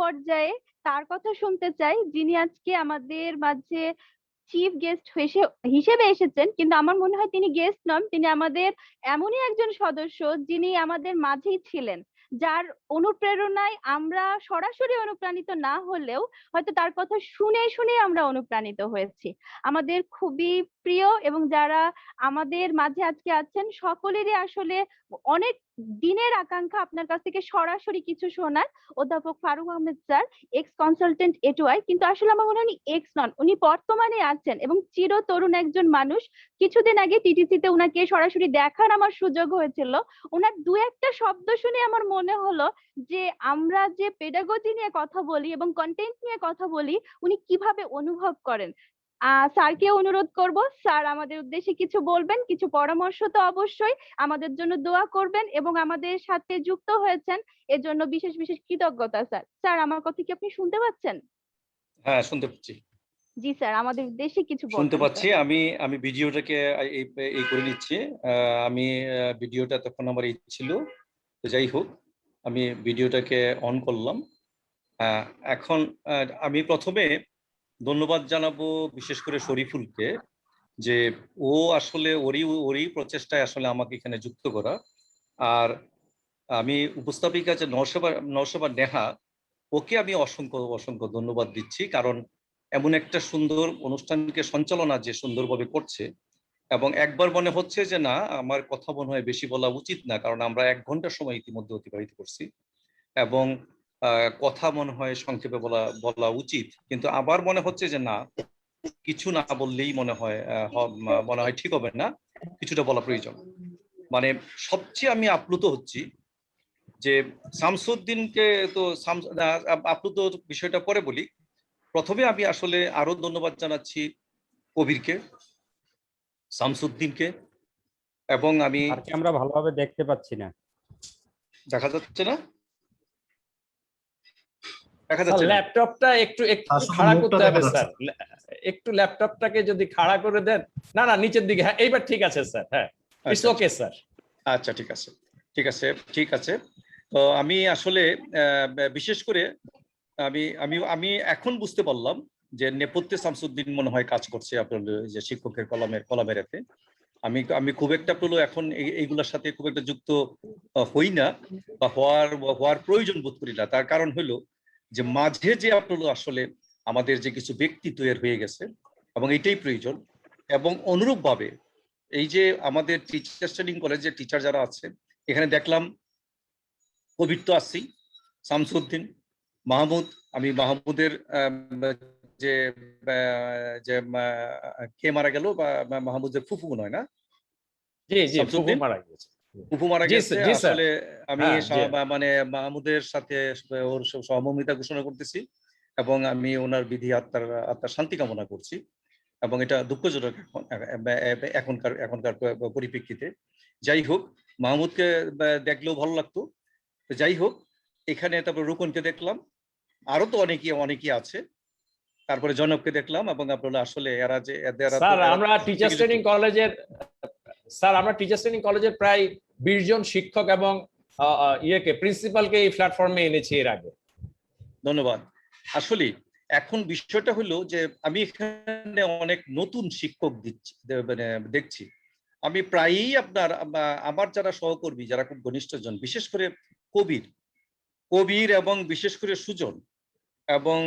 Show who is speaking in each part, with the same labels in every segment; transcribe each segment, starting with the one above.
Speaker 1: পর্যায়ে তার কথা শুনতে চাই, যিনি আজকে আমাদের মাঝে চিফ গেস্ট হিসেবে এসেছেন, কিন্তু আমার মনে হয় তিনি গেস্ট নন, তিনি আমাদের এমনই একজন সদস্য যিনি আমাদের মাঝেই ছিলেন, যার অনুপ্রেরণায় আমরা সরাসরি অনুপ্রাণিত না হলেও হয়তো তার কথা শুনে শুনে আমরা অনুপ্রাণিত হয়েছি। আমাদের খুবই প্রিয় এবং যারা আমাদের মাঝে আজকে আছেন সকলেরই আসলে অনেক দিনের আকাঙ্ক্ষা আপনার কাছ থেকে সরাসরি কিছু শোনার। অধ্যাপক Faruk Ahmed sir, ex consultant A two I, কিন্তু আসলে আমার মনে হয় উনি এক্স নন, উনি বর্তমানে আছেন এবং চির তরুণ একজন মানুষ। কিছুদিন আগে টিটিসিতে উনাকে সরাসরি দেখার আমার সুযোগ হয়েছিল। ওনার দু একটা শব্দ শুনে আমার মনে হলো যে আমরা যে পেডাগজি নিয়ে কথা বলি এবং কন্টেন্ট নিয়ে কথা বলি, উনি কিভাবে অনুভব করেন। স্যারকে অনুরোধ করব, স্যার আমাদের উদ্দেশ্যে কিছু বলবেন, কিছু পরামর্শ তো অবশ্যই, আমাদের জন্য দোয়া করবেন এবং আমাদের সাথে যুক্ত হয়েছেন এজন্য বিশেষ বিশেষ কৃতজ্ঞতা। স্যার, স্যার আমার কথা কি আপনি শুনতে পাচ্ছেন?
Speaker 2: হ্যাঁ, শুনতে পাচ্ছি।
Speaker 1: জি স্যার, আমাদের উদ্দেশ্যে কিছু
Speaker 2: শুনতে
Speaker 1: বলবেন
Speaker 2: পাচ্ছি।
Speaker 1: স্যার।
Speaker 2: আমি আমি ভিডিওটাকে এই করে নিচ্ছি। আমি ভিডিওটা তখন আমার এই ছিল, তো যাই হোক আমি ভিডিওটাকে অন করলাম। এখন আমি প্রথমে ধন্যবাদ জানাবো বিশেষ করে শরীফুলকে, যে ও আসলে ওরই প্রচেষ্টায় আসলে আমাকে এখানে যুক্ত করা। আর আমি উপস্থাপিকা যে নওশাবা নেহা, ওকে আমি অসংখ্য অসংখ্য ধন্যবাদ দিচ্ছি, কারণ এমন একটা সুন্দর অনুষ্ঠানকে সঞ্চালনা যে সুন্দরভাবে করছে। এবং একবার মনে হচ্ছে যে না, আমার কথা মনে হয় বেশি বলা উচিত না, কারণ আমরা 1 ঘন্টা সময় ইতিমধ্যে অতিবাহিত করছি এবং কথা মনে হয় সংক্ষেপে বলা বলা উচিত, কিন্তু আবার মনে হচ্ছে যে না, কিছু না বললেই মনে হয় ঠিক হবে না, কিছুটা বলা প্রয়োজন। মানে সবচেয়ে আমি আপ্লুত হচ্ছি যে শামসুদ্দিনকে, তো আপ্লুত বিষয়টা পরে বলি। প্রথমে আমি আসলে আরো ধন্যবাদ জানাচ্ছি কবিরকে, শামসুদ্দিনকে, এবং আমি
Speaker 3: আমরা ভালোভাবে দেখতে পাচ্ছি না।
Speaker 2: দেখা যাচ্ছে না, দেখা যাচ্ছে না।
Speaker 3: ল্যাপটপটা একটু একটু খাড়া করতে হবে স্যার, একটু ল্যাপটপটাকে যদি খাড়া করে দেন। না না, নিচের দিকে। হ্যাঁ, এইবার ঠিক আছে স্যার। হ্যাঁ, ইটস ওকে স্যার।
Speaker 2: আচ্ছা, ঠিক আছে, ঠিক আছে, ঠিক আছে। তো আমি আসলে বিশেষ করে আমি আমি আমি এখন বুঝতে পারলাম যে নেপথ্যে শামসুদ্দিন মনে হয় কাজ করছে আপনার যে শিক্ষকের কলামের এতে। আমি আমি খুব একটা এখন এইগুলোর সাথে খুব একটা যুক্ত হই না, বা হওয়ার প্রয়োজন বোধ করি না। তার কারণ হলো যে মাঝে যে আপনার আসলে আমাদের যে কিছু ব্যক্তি তৈরি হয়ে গেছে, এবং এটাই প্রয়োজন। এবং অনুরূপভাবে এই যে আমাদের টিচার ট্রেনিং কলেজের টিচার যারা আছে, এখানে দেখলাম কবির তো আসছি, শামসুদ্দিন, মাহমুদ। আমি মাহমুদের যে যে কে মারা গেল, বা মাহমুদের ফুফু নয় না,
Speaker 3: জি জি, ফুফু মারা গেছে।
Speaker 2: ফুফু মারা গেছে আসলে। আমি মানে মাহমুদের সাথে ওর সহমর্মিতা ঘোষণা করতেছি, এবং আমি ওনার বিধি আত্মার শান্তি কামনা করছি। এবং এটা দুঃখজনক এখনকার পরিপ্রেক্ষিতে। যাই হোক, মাহমুদকে দেখলেও ভালো লাগতো। যাই হোক, এখানে তারপর রুকনকে দেখলাম, আরো তো অনেকেই আছে। তারপরে জনককে দেখলাম, এবং আপনারা আসলে এরা যে
Speaker 3: স্যার আমরা টিচার ট্রেনিং কলেজের প্রায় 20 জন শিক্ষক এবং প্রিন্সিপালকে এই প্ল্যাটফর্মে এনেছি এর আগে।
Speaker 2: ধন্যবাদ। আসলে এখন বিষয়টা হলো যে আমি এখানে অনেক নতুন শিক্ষক দেখছি। আমি প্রায়ই আমার যারা সহকর্মী, যারা খুব ঘনিষ্ঠজন, বিশেষ করে কবির এবং বিশেষ করে সুজন এবং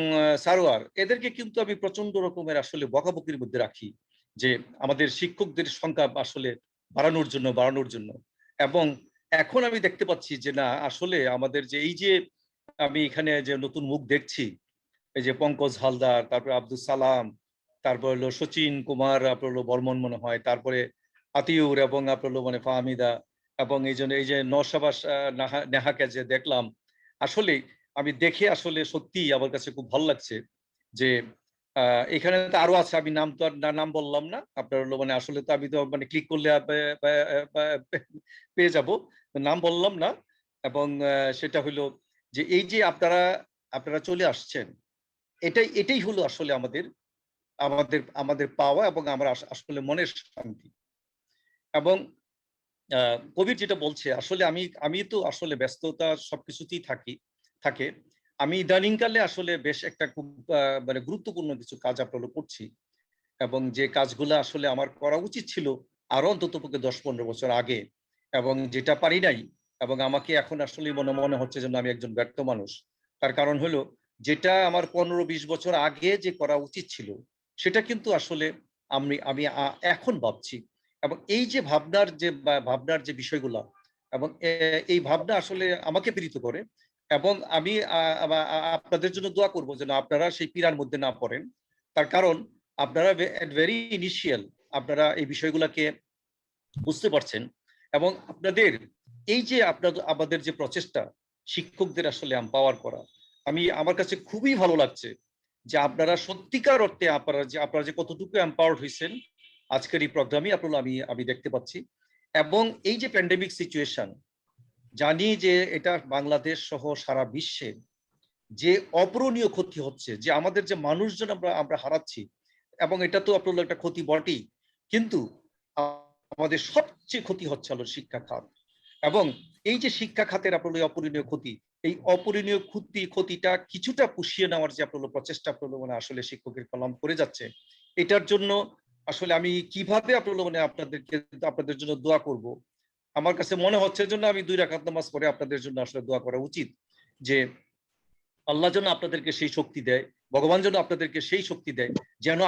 Speaker 2: সারোয়ার, এদেরকে কিন্তু আমি প্রচন্ড রকমের আসলে বকাবকির মধ্যে রাখি যে আমাদের শিক্ষকদের সংখ্যা আসলে বাড়ানোর জন্য। এবং এখন আমি দেখতে পাচ্ছি যে না, আসলে আমাদের যে এই যে আমি এখানে যে নতুন মুখ দেখছি, এই যে পঙ্কজ হালদার, তারপরে আব্দুল সালাম, তারপর হলো সচিন কুমার, আপনার হলো বর্মন মনে হয়, তারপরে আতিউর, এবং আপনার হলো মানে ফাহমিদা, এবং এই যে নওশাবা নেহাকে যে দেখলাম, আসলে আমি দেখে আসলে সত্যি আমার কাছে খুব ভালো লাগছে যে এখানে তো আরো আছে। আমি নাম বললাম না, আপনার হলো মানে আসলে তো আমি তো মানে ক্লিক করলে পেয়ে যাব, নাম বললাম না। এবং সেটা হলো যে এই যে আপনারা চলে আসছেন, এটাই হলো আসলে আমাদের আমাদের আমাদের পাওয়া, এবং আমরা আসলে মনের শান্তি। এবং কবির যেটা বলছে, আসলে আমি তো আসলে ব্যস্ততা সবকিছুতেই থাকে। আমি ইদানিংকালে আসলে বেশ একটা খুব মানে গুরুত্বপূর্ণ কিছু কাজ আপনারা করছি, এবং যে কাজগুলো আসলে আমার করা উচিত ছিল আরো অন্ততপক্ষে 10-15 বছর আগে, এবং যেটা পারি নাই, এবং আমাকে এখন আসলে মনে মনে হচ্ছে যেন আমি একজন ব্যর্থ মানুষ। তার কারণ হলো, যেটা আমার 15-20 বছর আগে যে করা উচিত ছিল সেটা কিন্তু আসলে আমি আমি এখন ভাবছি। এবং এই যে ভাবনার যে বিষয়গুলা, এবং এই ভাবনা আসলে আমাকে পীড়িত করে। এবং আমি আপনাদের জন্য দোয়া করবো যেন আপনারা সেই পীড়ার মধ্যে না পড়েন। তার কারণ আপনারা ভেরি ইনিশিয়াল, আপনারা এই বিষয়গুলোকে বুঝতে পারছেন, এবং আপনাদের এই যে আমাদের যে প্রচেষ্টা শিক্ষকদের আসলে এম্পাওয়ার করা, আমার কাছে খুবই ভালো লাগছে যে আপনারা সত্যিকার অর্থে আপনারা যে কতটুকু এম্পাওয়ার্ড হয়েছেন আজকের এই প্রোগ্রামে আমি দেখতে পাচ্ছি। এবং এই যে প্যান্ডেমিক সিচুয়েশন, জানি যে এটা বাংলাদেশ সহ সারা বিশ্বে যে অপূরণীয় ক্ষতি হচ্ছে, যে আমাদের যে মানুষজন আমরা হারাচ্ছি, এবং এটা তো আপনার একটা ক্ষতি বটেই, কিন্তু আমাদের সবচেয়ে ক্ষতি হচ্ছে হলো শিক্ষা খাত। এবং এই যে শিক্ষা খাতের আপনার অপূরণীয় ক্ষতি, এই অপূরণীয় ক্ষতিটা কিছুটা পুষিয়ে নেওয়ার যে আপনার প্রচেষ্টা মানে আসলে শিক্ষকের কলম করে যাচ্ছে, এটার জন্য আসলে আমি কিভাবে আপনাদের জন্য দোয়া করব। আমার কাছে মনে হচ্ছে জন্য আমি 2 রাকাত নামাজ পড়ে আপনাদের জন্য আসলে দোয়া করা উচিত, যে আল্লাহ যেন আপনাদেরকে সেই শক্তি দেয়, ভগবান যেন আপনাদেরকে সেই শক্তি দেয়, যেন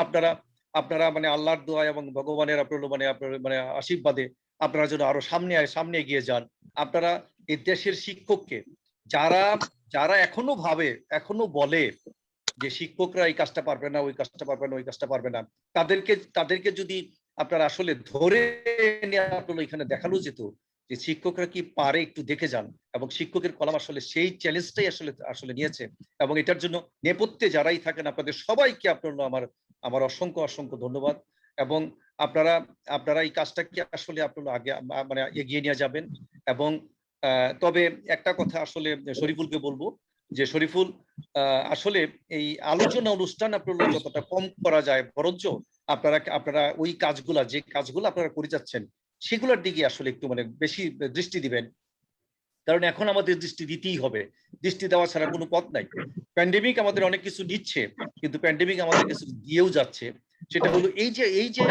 Speaker 2: আপনারা মানে আল্লাহর দোয়া এবং ভগবানের আপনার আশীর্বাদে আপনারা যেন আরো সামনে এগিয়ে যান। আপনারা এই দেশের শিক্ষককে, যারা যারা এখনো বলে যে শিক্ষকরা এই কাজটা পারবে না, ওই কাজটা পারবে না, ওই কাজটা পারবে না, তাদেরকে যদি আপনারা আসলে ধরে নিয়ে আপনারা এখানে দেখানো যেত যে শিক্ষকরা কি পারে, একটু দেখে যান। এবং শিক্ষকের কলাম আসলে সেই চ্যালেঞ্জটাই আসলে নিয়েছে, এবং এটার জন্য নেপথ্যে যারাই থাকেন আপনাদের সবাইকে আপনার আমার অসংখ্য ধন্যবাদ। এবং আপনারা এই কাজটাকে আসলে আপনারা আগে মানে এগিয়ে নিয়ে যাবেন। এবং তবে একটা কথা আসলে শরীফুলকে বলবো, যে শরীফুল আসলে এই আলোচনা অনুষ্ঠান আপনারা যতটা কম করা যায়, বরঞ্চ আপনারা ওই যে কাজগুলো আপনারা করে যাচ্ছেন সেগুলোর দিকে আসলে একটু মানে বেশি দৃষ্টি দিবেন। কারণ এখন আমাদের দৃষ্টি দিতেই হবে, দৃষ্টি দেওয়া ছাড়া কোনো পথ নাই। প্যান্ডেমিক আমাদের অনেক কিছু দিচ্ছে, কিন্তু প্যান্ডেমিক আমাদের কিছু দিয়েও যাচ্ছে। সেটা হলো এই যে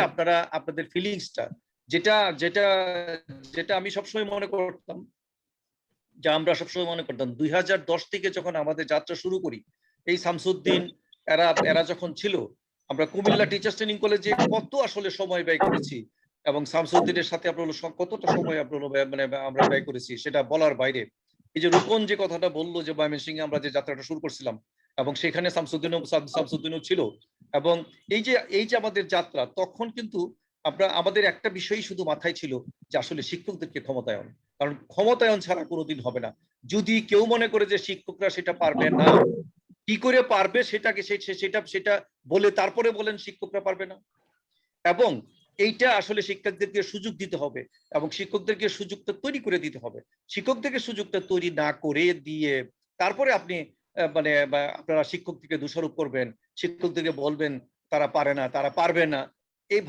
Speaker 2: আপনাদের ফিলিংসটা, যেটা যেটা যেটা আমি সবসময় মনে করতাম, যে আমরা সবসময় মনে করতাম 2010 থেকে যখন আমাদের যাত্রা শুরু করি, এই শামসুদ্দিন এরা যখন ছিল, আমরা কুমিল্লা টিচার্স ট্রেনিং কলেজে কত আসলে সময় ব্যয় করেছি, এবং শামসুদ্দিনের সাথে আপনার কতটা সময় মানে আমরা ব্যয় করেছি সেটা বলার বাইরে। এই যে রূপন যে কথাটা বললো যে ময়মনসিংহে আমরা যে যাত্রাটা শুরু করছিলাম, এবং সেখানে শামসুদ্দিনও ছিল। এবং এই যে আমাদের যাত্রা, তখন কিন্তু আমাদের একটা বিষয়ই শুধু মাথায় ছিল, যে আসলে শিক্ষকদেরকে ক্ষমতায়ন। কারণ ক্ষমতায়ন ছাড়া কোনোদিন হবে না। যদি কেউ মনে করে যে শিক্ষকরা সেটা পারবে না, কি করে পারবে সেটা বলে তারপরে বলেন শিক্ষকরা পারবে না। এবং এইটা আসলে শিক্ষকদেরকে সুযোগ দিতে হবে, এবং শিক্ষকদেরকে সুযোগটা তৈরি করে দিতে হবে। শিক্ষকদেরকে সুযোগটা তৈরি না করে দিয়ে তারপরে আপনি মানে আপনারা শিক্ষকদেরকে দোষারোপ করবেন, শিক্ষকদেরকে বলবেন তারা পারে না, তারা পারবে না, এই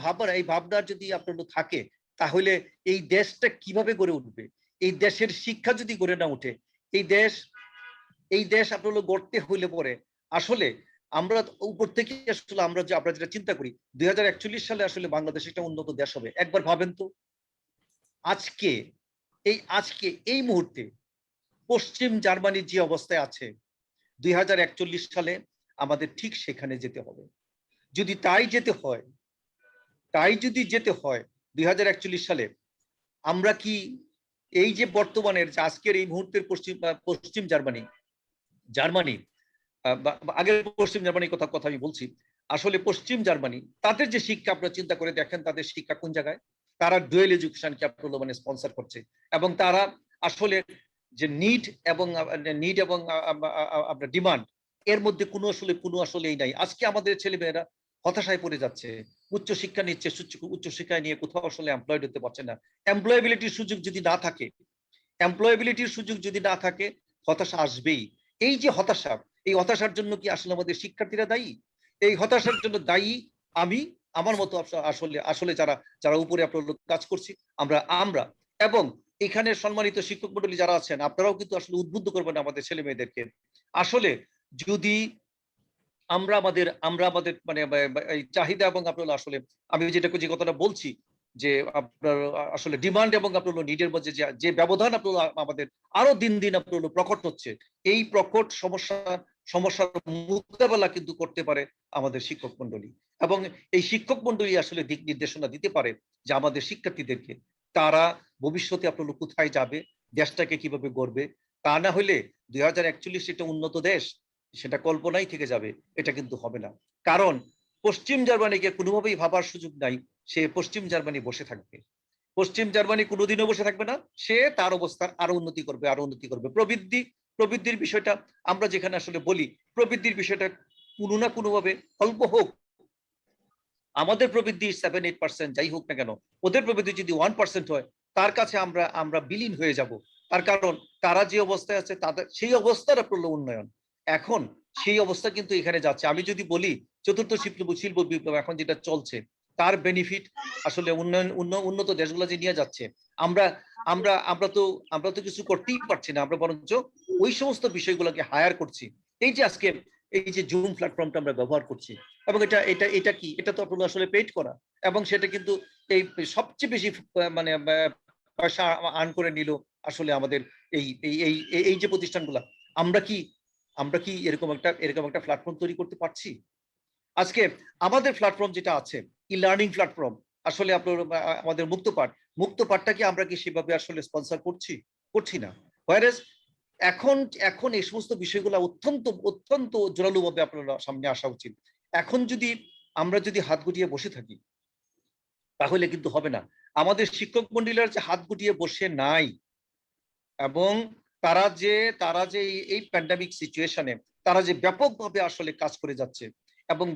Speaker 2: ভাবনা যদি আপনার থাকে, তাহলে এই দেশটা কিভাবে গড়ে উঠবে? এই দেশের শিক্ষা যদি গড়ে না উঠে, এই দেশ আপনার গড়তে হইলে পরে আসলে আমরা উপর থেকে আসলে আমরা যেটা চিন্তা করি 2041 সালে আসলে বাংলাদেশ একটা উন্নত দেশ হবে। একবার ভাবেন তো, আজকে এই মুহূর্তে পশ্চিম জার্মানির যে অবস্থায় আছে, 2041 সালে আমাদের ঠিক সেখানে যেতে হবে। যদি যেতে হয় 2041 সালে, আমরা কি এই যে বর্তমানের আজকের এই মুহূর্তের পশ্চিম জার্মানি আগের পশ্চিম জার্মানির কথা আমি বলছি, আসলে পশ্চিম জার্মানি তাদের যে শিক্ষা, আপনারা চিন্তা করে দেখেন তাদের শিক্ষা কোন জায়গায়। তারা ডুয়েল এডুকেশনকে আপনার মানে স্পন্সর করছে, এবং তারা আসলে যে নিড এবং আপনার ডিমান্ড, এর মধ্যে কোনো আসলে এই নাই। আজকে আমাদের ছেলেমেয়েরা হতাশায় পড়ে যাচ্ছে, উচ্চশিক্ষা নিচ্ছে, উচ্চশিক্ষায় নিয়ে কোথাও আসলে এমপ্লয়েড হতে পারছে না। এমপ্লয়াবিলিটির সুযোগ যদি না থাকে, হতাশা আসবেই। এই যে হতাশা, এই হতাশার জন্য কি আসলে আমাদের শিক্ষার্থীরা দায়ী? এই হতাশার জন্য দায়ী আমার মতো আসলে যারা উপরে আপনার কাজ করছি আমরা এবং এখানে সম্মানিত শিক্ষক মন্ডলী যারা আছেন, আপনারাও কিন্তু আসলে উদ্বুদ্ধ করবেন আমাদের ছেলে মেয়েদেরকে। আসলে যদি আমরা আমাদের মানে এই চাহিদা এবং আপনার আসলে আমি যে কথাটা বলছি যে আপনার আসলে ডিমান্ড এবং আপনার নিডের মধ্যে যে ব্যবধান আপনার আমাদের আরো দিন দিন আপনার প্রকট হচ্ছে, এই প্রকট সমস্যার মোকাবেলা কিন্তু করতে পারে আমাদের শিক্ষক মন্ডলী। এবং এই শিক্ষক মন্ডলী আসলে দিক নির্দেশনা দিতে পারে যে আমাদের শিক্ষার্থীদেরকে তারা ভবিষ্যতে আপনার কোথায় যাবে, দেশটাকে কিভাবে গড়বে। তা না হলে 2041 এটা উন্নত দেশ, সেটা কল্পনাই থেকে যাবে, এটা কিন্তু হবে না। কারণ পশ্চিম জার্মানিকে কোনোভাবেই ভাবার সুযোগ নাই সে পশ্চিম জার্মানি বসে থাকবে। পশ্চিম জার্মানি কোনোদিনও বসে থাকবে না, সে তার অবস্থার আরো উন্নতি করবে, আরো উন্নতি করবে। প্রবৃদ্ধির বিষয়টা আমরা যেখানে আসলে বলি, প্রবৃদ্ধির বিষয়টা কোনো না কোনো ভাবে অল্প হোক, আমাদের প্রবৃদ্ধি 7-8% যাই হোক না কেন, ওদের প্রবৃদ্ধি যদি 1% হয়, তার কাছে আমরা আমরা বিলীন হয়ে যাব। তার কারণ তারা যে অবস্থায় আছে তাদের সেই অবস্থার আপনার উন্নয়ন। এখন সেই অবস্থা কিন্তু এখানে যাচ্ছে। আমি যদি বলি চতুর্থ শিল্প বিপ্লব এখন যেটা চলছে, তার বেনিফিট আসলে উন্নত দেশগুলো যে নিয়ে যাচ্ছে, আমরা আমরা আমরা তো কিছু করতেই পারছি না, আমরা বরঞ্চ ওই সমস্ত বিষয়গুলোকে হায়ার করছি। এই যে আজকে এই যে জুম প্ল্যাটফর্মটা আমরা ব্যবহার করছি, এবং এটা কি, এটা তো আপনার আসলে পেইড করা, এবং সেটা কিন্তু এই সবচেয়ে বেশি মানে পয়সা আর্ন করে নিল আসলে আমাদের এই এই এই এই যে প্রতিষ্ঠানগুলা। আমরা কি এরকম একটা প্ল্যাটফর্ম তৈরি করতে পারছি? আজকে আমাদের প্ল্যাটফর্ম যেটা আছে, ই লার্নিং প্ল্যাটফর্ম, আসলে আপনার আমাদের মুক্ত পাঠটাকে আমরা কি সেভাবে আসলে স্পন্সর করছি না। হোয়ারেস এখন এখন এই সমস্ত বিষয়গুলো অত্যন্ত অত্যন্ত জোরালোভাবে আপনার সামনে আসা উচিত। এখন আমরা যদি হাত গুটিয়ে বসে থাকি, তাহলে কিন্তু হবে না। আমাদের শিক্ষক মন্ডলীরা যে হাত গুটিয়ে বসে নাই, এবং তারা যে এই প্যান্ডামিক সিচুয়েশনে তারা যে ব্যাপকভাবে আসলে কাজ করে যাচ্ছে, এবং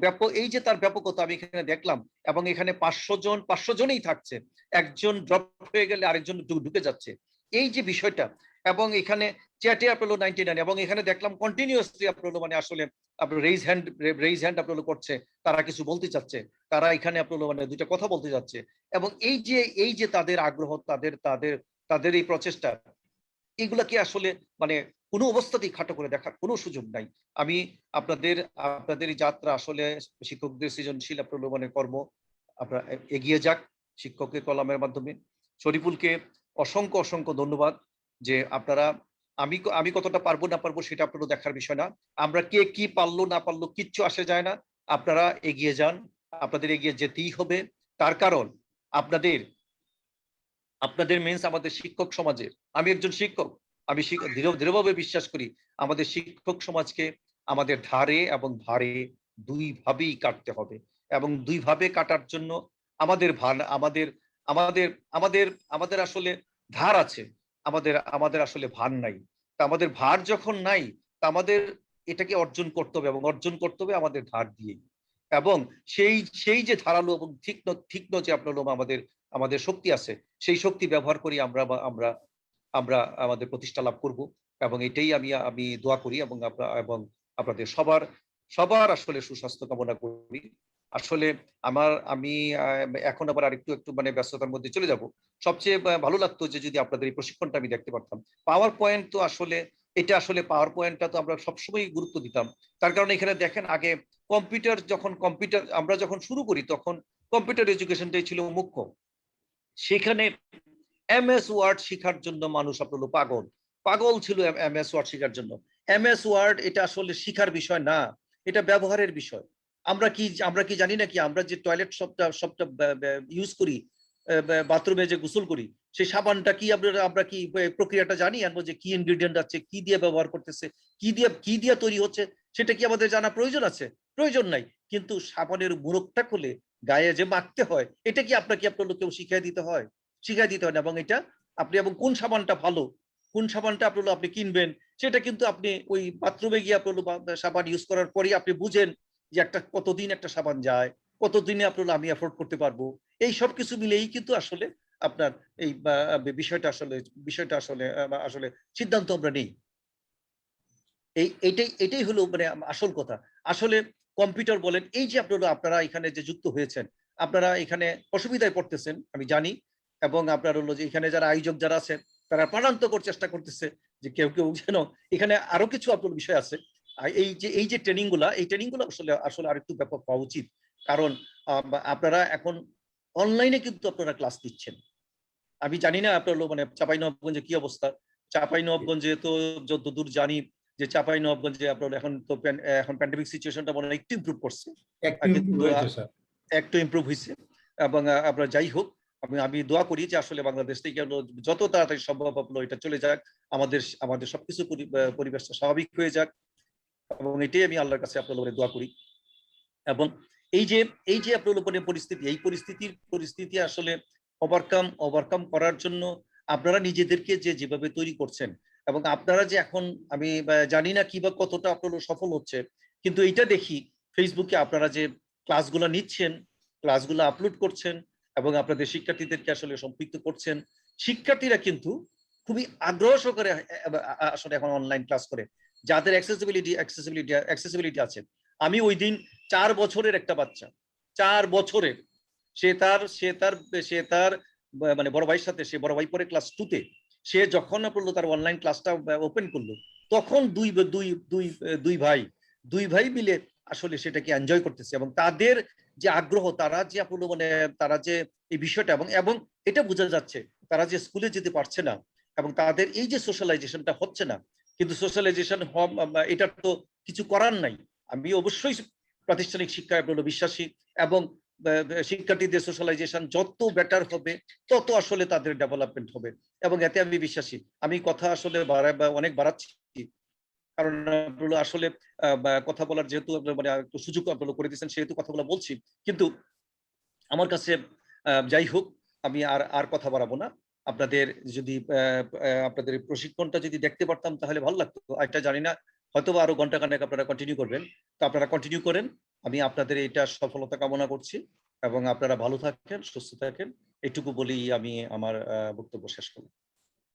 Speaker 2: এই যে তার ব্যাপকতা আমি এখানে দেখলাম, এবং এখানে 500 জনই থাকছে, একজন ড্রপ হয়ে গেলে আরেকজন ঢুকে যাচ্ছে, এই যে বিষয়টা। এবং এখানে চ্যাটে আপনার 99, এবং এখানে দেখলাম কন্টিনিউয়াসলি আপনার মানে আসলে আপনার রেইজ হ্যান্ড আপনার করছে, তারা কিছু বলতে চাচ্ছে, তারা এখানে আপনার মানে দুইটা কথা বলতে যাচ্ছে। এবং এই যে তাদের আগ্রহ, তাদের তাদের তাদের এই প্রচেষ্টা, এগুলাকে আসলে মানে কোনো অবস্থাতেই খাটো করে দেখার কোনো সুযোগ নাই। আমি আপনাদের এই যাত্রা আসলে শিক্ষকদের সৃজনশীল প্রলোভনের কর্ম আপনারা এগিয়ে যাক শিক্ষকের কলামের মাধ্যমে। শরীফুলকে অসংখ্য অসংখ্য ধন্যবাদ যে আপনারা, আমি কতটা পারবো না পারবো সেটা আপনারা দেখার বিষয় না, আমরা কে কি পারলো না পারলো কিচ্ছু আসে যায় না। আপনারা এগিয়ে যান, আপনাদের এগিয়ে যেতেই হবে। তার কারণ আপনাদের আপনাদের মিন্স আমাদের শিক্ষক সমাজের, আমি একজন শিক্ষক, আমি দৃঢ়ভাবে বিশ্বাস করি আমাদের শিক্ষক সমাজকে আমাদের ধারে এবং ভারে দুই ভাবেই কাটতে হবে। এবং দুই ভাবে কাটার জন্য আমাদের ভান আমাদের আমাদের আমাদের আমাদের আসলে ধার আছে, আমাদের আসলে ভার নাই। তা আমাদের ভার যখন নাই, তা আমাদের এটাকে অর্জন করতে হবে, এবং অর্জন করতে হবে আমাদের ধার দিয়েই। এবং সেই সেই যে ধারালো এবং তীক্ষ্ণ যে আপনার আমাদের আমাদের শক্তি আছে, সেই শক্তি ব্যবহার করি আমরা আমরা আমরা আমাদের প্রতিষ্ঠা লাভ করব। এবং এটাই আমি দোয়া করি, এবং আপনাদের সবার আসলে সুস্বাস্থ্য কামনা করি। আসলে আমি এখন আবার আরেকটু একটু মানে ব্যস্ততার মধ্যে চলে যাব। সবচেয়ে ভালো লাগতো যে যদি আপনাদের এই প্রশিক্ষণটা আমি দেখতে পারতাম। পাওয়ার পয়েন্ট তো আসলে এটা আসলে পাওয়ার পয়েন্টটা তো আমরা সবসময় গুরুত্ব দিতাম। তার কারণে এখানে দেখেন, আগে কম্পিউটার আমরা যখন শুরু করি, তখন কম্পিউটার এডুকেশনটাই ছিল মুখ্য। সেখানে এমএস ওয়ার্ড শেখার জন্য মানুষ আপনার পাগল ছিল এমএস ওয়ার্ড শেখার জন্য। এমএস ওয়ার্ড এটা আসলে শিখার বিষয় না, এটা ব্যবহারের বিষয়। আমরা কি জানি নাকি, আমরা যে টয়লেট সবটা ইউজ করি, বাথরুমে যে গোসল করি, সেই সাবানটা কি আমরা কি প্রক্রিয়াটা জানি, আনবো যে কি ইনগ্রেডিয়েন্ট আছে, কি দিয়ে ব্যবহার করতেছে, কি দিয়ে তৈরি হচ্ছে, সেটা কি আমাদের জানা প্রয়োজন আছে? প্রয়োজন নাই। কিন্তু সাবানের মুখটা খুলে গায়ে যে মাখতে হয়, এটা কি আপনার কেউ শিখাই দিতে হয় না। এবং এটা আপনি, এবং কোন সাবানটা ভালো, কোন সাবানটা আপনি কিনবেন, সেটা কিন্তু আপনি ওই বাথরুমে গিয়ে সাবান ইউজ করার পরেই আপনি বুঝেন যে কতদিন একটা সাবান যায়, কতদিনে আমি অ্যাফোর্ড করতে পারবো। এই সব কিছু মিলেই কিন্তু আসলে আপনার এই বিষয়টা আসলে সিদ্ধান্ত আমরা নেই। এটাই হলো মানে আসল কথা। আসলে কম্পিউটার বলেন, এই যে আপনারা এখানে যে যুক্ত হয়েছেন, আপনারা এখানে অসুবিধায় পড়তেছেন আমি জানি, এবং আপনার হলো যে এখানে যারা আয়োজক যারা আছেন, তারা প্রাণান্তকর চেষ্টা করতেছে যে কেউ কেউ যেন এখানে আরো কিছু আপনার বিষয় আছে। আর এই যে ট্রেনিং গুলা, এই ট্রেনিং গুলো আসলে আসলে আরেকটু ব্যাপক হওয়া উচিত। কারণ আপনারা এখন অনলাইনে কিন্তু আপনারা ক্লাস দিচ্ছেন। আমি জানি না আপনার মানে চাঁপাইনবাবগঞ্জে কি অবস্থা। চাঁপাইনবাবগঞ্জে তো যতদূর জানি যে চাঁপাইনবাবগঞ্জে আপনার এখন তো এখন প্যান্ডেমিক সিচুয়েশনটা মনে হয় একটু ইমপ্রুভ করছে, কিন্তু একটু ইমপ্রুভ হয়েছে। এবং আপনার যাই হোক, আমি দোয়া করি যে আসলে বাংলাদেশ থেকে যত তাড়াতাড়ি সম্ভব আপনার এটা চলে যাক, আমাদের সবকিছু পরিবেশটা স্বাভাবিক হয়ে যাক, এবং এটাই আমি আল্লাহর কাছে আপনার দোয়া করি। এবং এই যে আপনার উপরে পরিস্থিতি, এই পরিস্থিতি আসলে ওভারকাম করার জন্য আপনারা নিজেদেরকে যেভাবে তৈরি করছেন, এবং আপনারা যে এখন আমি জানি না কি বা কতটা আপনার সফল হচ্ছে, কিন্তু এইটা দেখি ফেসবুকে আপনারা যে ক্লাসগুলো নিচ্ছেন, ক্লাসগুলো আপলোড করছেন এবং আপনাদের শিক্ষার্থীদেরকে আসলে সম্পৃক্ত করছেন। শিক্ষার্থীরা কিন্তু খুবই আগ্রহ সহকারে আসলে এখন অনলাইন ক্লাস করে, যাদের অ্যাক্সেসিবিলিটি আছে। আমি ওই দিন 4 বছরের একটা বাচ্চা, 4 বছরের, সে তার মানে বড় ভাইয়ের সাথে, সে বড় ভাই পরে ক্লাস 2-তে, সে যখন পড়লো তার অনলাইন ক্লাসটা ওপেন করলো, তখন দুই ভাই মিলে আসলে সেটাকে এনজয় করতেছে। এবং তাদের যে আগ্রহ, তারা যে আপনার মানে তারা যে এই বিষয়টা, এবং এটা বোঝা যাচ্ছে তারা যে স্কুলে যেতে পারছে না এবং তাদের এই যে সোশ্যালাইজেশনটা হচ্ছে না, কিন্তু সোশ্যালাইজেশন এটা তো কিছু করার নাই। আমি অবশ্যই প্রাতিষ্ঠানিক শিক্ষায় বিশ্বাসী, এবং শিক্ষার্থীদের সোশ্যালাইজেশন যত বেটার হবে তত আসলে তাদের ডেভেলপমেন্ট হবে, এবং এতে আমি বিশ্বাসী। আমি কথা আসলে অনেক বাড়াচ্ছি, কারণ আসলে কথা বলার যেহেতু মানে একটু সুযোগ আপনারা করে দিচ্ছেন, সেহেতু কথাগুলো বলছি। কিন্তু আমার কাছে যাই হোক, আমি আর কথা বাড়াবো না। আপনাদের যদি আপনাদের প্রশিক্ষণটা যদি দেখতে পারতাম তাহলে ভালো লাগতো। এটা জানি না, হয়তো আরো ঘন্টা খানেক আপনারা কন্টিনিউ করবেন, তো আপনারা কন্টিনিউ করেন। আমি আপনাদের এটা সফলতা কামনা করছি, এবং আপনারা ভালো থাকেন, সুস্থ থাকেন, এটুকু বলেই আমি আমার বক্তব্য শেষ করব।